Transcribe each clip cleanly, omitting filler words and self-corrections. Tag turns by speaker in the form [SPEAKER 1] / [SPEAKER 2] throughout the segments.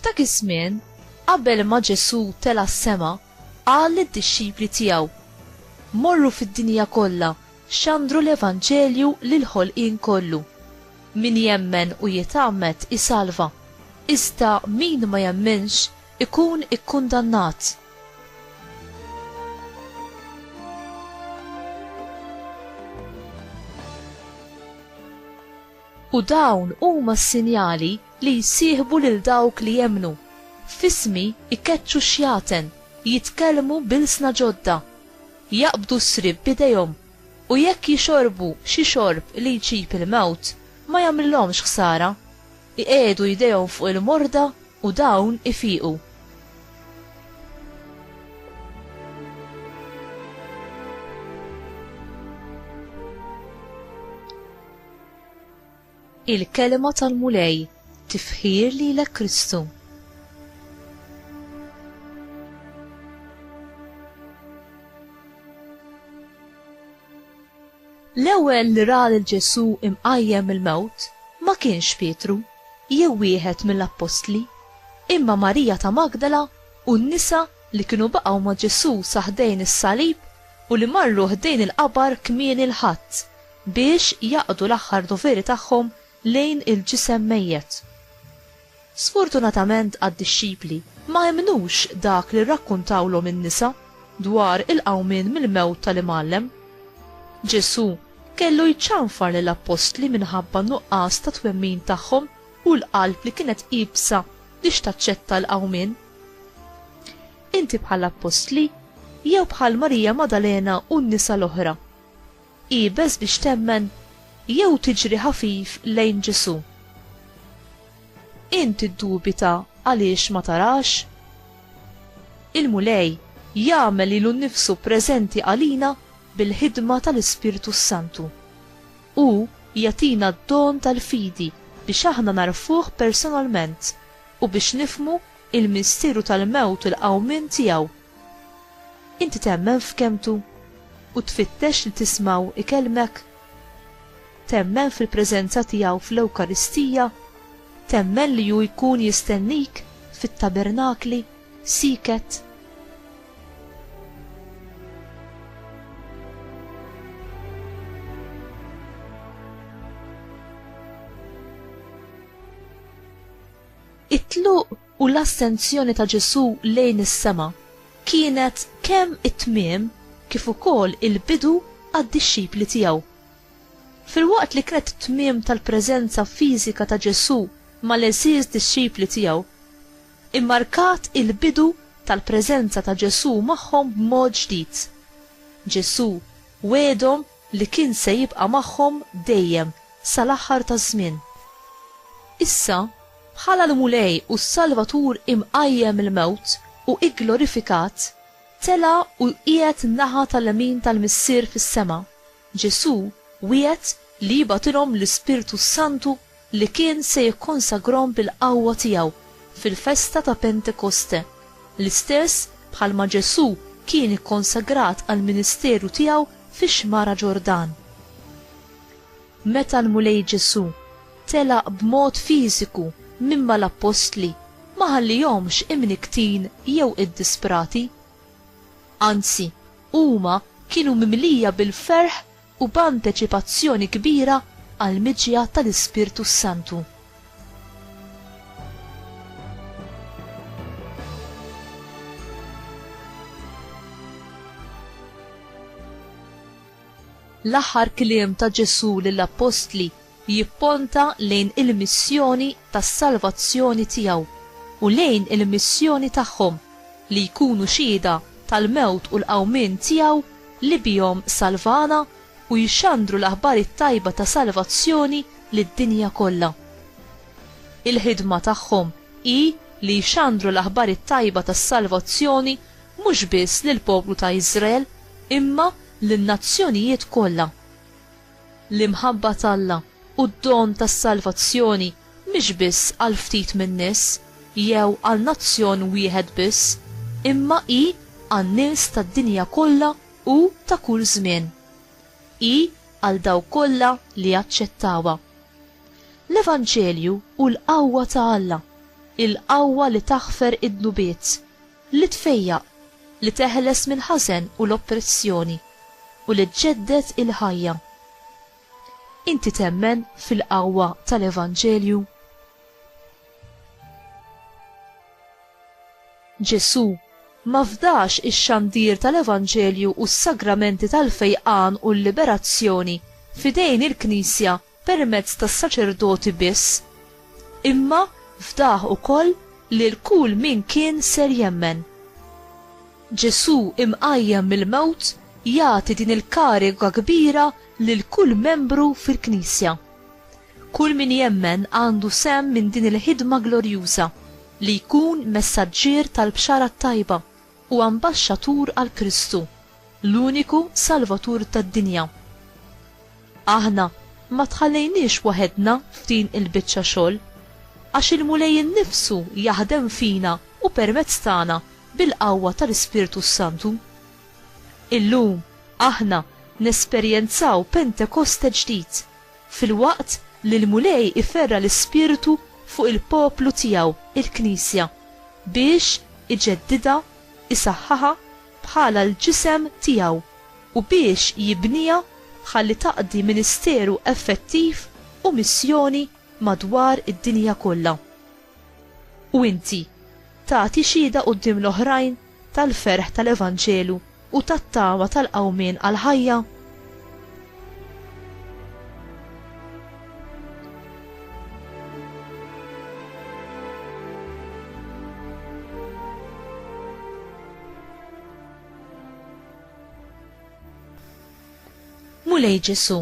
[SPEAKER 1] F'dak iż-żmien, qabel ma Ġesu tela s-sema, qal lid-dixxipli tiegħu: Morru fid-dinja kollha x'andru l-Evanġelju lil ħolqien kollu. Min jemmen u jitgħammed isalva, iżda min ma jemmenx ikun ikkundannat. U dawn huma s-sinjali li jsieħbu lil dawk li jemnu. F'ismi ikeċċu xjaten, jitkellmu bilsna ġodda, jaqbdu s-srib b'idejhom, u jekk jixorbu xi xorb li jġib il-mewt ma jagħmilhomx ħsara, iqiegħdu jdejhom fuq il-morda u dawn ifiequ. Il-kelma tal-mulej tifħir lilek Kristu. L-ewwel li ra lil Ġesu imqajjem il-mewt ma kienx Pietru jew wieħed mill-Apostli, imma Marija ta' Magdala u n-nisa li kienu baqgħu ma' Ġesu saħdejn is-salib u li marru ħdejn il-qabar kmieni l-ħadd biex jaqdu l-aħħar doveri tagħhom lejn il-ġisem mejjet. Sfortunatament għad-dixxipli ma jemnux dak li rrakkuntawlhom in-nisa dwar il-qawmien mill-mewt tal-imgħallem. Ġesu kellu jċanfar lill-Apostli minħabba nuqqas ta' twemmin tagħhom u l-qalb li kienet qibsa biex taċċetta l-qawmien. Inti bħall-Apostli jew bħal Marija Madalena u n-nisa l-oħra, qiebes biex temmen jew tiġri ħafif lejn Ġesu. Inti ddubita għaliex ma tarax? Il-mulej jagħmel lilu nnifsu preżenti għalina bil-ħidma tal-Ispiritu Santu u jagħtina d-don tal-fidi biex aħna narfuh personalment u biex nifmu il-misteru tal-mewt u l-qawmien tiegħu. Inti temmen f'kemtu u tfittex li tismaw ikellmek? Temmen fil-preżenza tiegħu fl-Ewkaristija? Temmen li hu jkun jistennik fit-tabernakli siket? It-tluq u l-assenzjoni ta' Ġesu lejn is-sema kienet kemm it-tmiem kif ukoll il-bidu għad-dixxipli tiegħu. Fil-waqt li kienet it-tmiem tal-preżenza fiżika ta' Ġesu mal-eżiż dixxipli tiegħu, immarkat il-bidu tal-preżenza ta' Ġesu magħhom b'mod ġdid. Ġesu wedhom li kien se jibqa' magħhom dejjem sal-aħħar taż-żmien. Issa bħala l-mulej u s-Salvatur imqajjem il-mewt u igglorifikat, tela u qiegħed naħa tal-lemin tal-Missier fis-sema. Ġesu wiegħed li jibatilhom l-Ispiritu Santu li kien se jikkonsagrom bil-qawwa tiegħu fil-festa ta' Pentekoste, l-istess bħalma Ġesu kien ikkonsagrat għall-ministeru tiegħu fix-xmara Ġordan. Meta l-mulej Ġesu tela b'mod fiżiku mimma l-Apostli ma ħallihomx imniktin jew iddisprati. Anzi, huma kienu mimlija bil-ferħ u b'anteċipazzjoni kbira għal miġja tal-Ispirtu Santu. L-aħħar kliem ta' Ġesu lill-Apostli jipponta lejn il-missjoni tas-salvazzjoni tiegħu u lejn il-missjoni tagħhom li jkunu xhieda tal-mewt u l-qawmien tiegħu li bihom salvana u jixxandru l-aħbar it-tajba ta' salvazzjoni lid-dinja kollha. Il-ħidma tagħhom hi li jixxandru l-aħbar it-tajba tas-salvazzjoni mhux biss lill-poplu ta' Iżrael imma lin-nazzjonijiet kollha. L-imħabba t'Alla u d-don tas-salvazzjoni mhix biss għal ftit min-nies jew għal nazzjon wieħed biss, imma hi għan-nies tad-dinja kollha u ta' kull żmien. Hi għal dawk kollha li jaċċettawha. L-Evanġelju u l-qawwa ta' Alla il-qawwa li taħfer id-nubiet, li tfejjaq, li teħles mill-ħażen u l-oppressjoni u li tġeddet il-ħajja. Inti temmen fil-qawwa tal-Evanġelju? Ġesu ma fdax ix-xandir tal-Evanġelju u s-sagramenti tal-fejqan u l-liberazzjoni fidejn il-Knisja permezz tas-saċerdoti biss, imma fdaħ ukoll lil kull min kien ser jemmen. Ġesu imqajjem mill-mewt jagħti din il-kariga kbira lil kull membru fil-Knisja. Kull min jemmen għandu sem minn din il-ħidma glorjuża li jkun messaġġier tal-bxara tajba u ambaxxatur għal Kristu, l-uniku Salvatur tad-dinja. Aħna ma tħallejniex waħedna f'din il-biċċa xogħol, għax il-Mulej innifsu jaħdem fina u permezz tagħna bil-qawwa tal-Ispiritu Santu. Illum aħna nesperjenzaw Pentekoste ġdid fil-waqt li l-Mulej iferra l-Ispiritu fuq il-poplu tiegħu, il-Knisja, biex iġeddida, isaħħaha bħala l-ġisem tiegħu u biex jibnija ħalli taqdi ministeru effettiv u missjoni madwar id-dinja kollha. U inti tagħti xhieda quddiem l-oħrajn tal-ferħ tal-Evanġelu u tat-tama tal-qawmien għal-ħajja? Mulej Ġesu,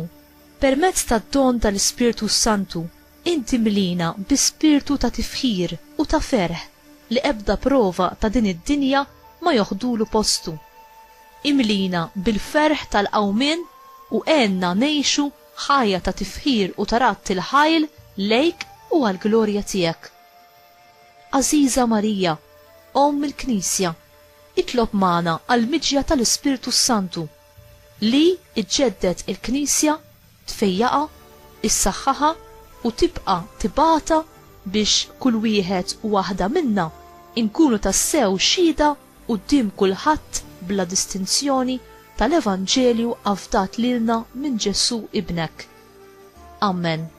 [SPEAKER 1] permezz tad-don tal-Ispiritu Santu, inti mlina bi spiritu ta' tifħir u ta' ferħ li ebda prova ta' din id-dinja ma joħdulu postu. Imlina bil-ferħ tal-qawmien u għenna nejxu ħajja ta' tifħir u tarat il-ħajl lejk u għal-glorja tiegħek. Aziza Marija, Omm il-Knisja, itlob magħna għal-miġja tal-Ispiritu Santu li iġġeddet il-Knisja, tfejjaqa, issaħħaha u tibqa' tibata biex kull wieħed u waħda minna inkunu tassew xhieda quddiem kulħadd bla distinzjoni tal-Evanġelju avdat lilna minn Ġesu ibnek. Amen.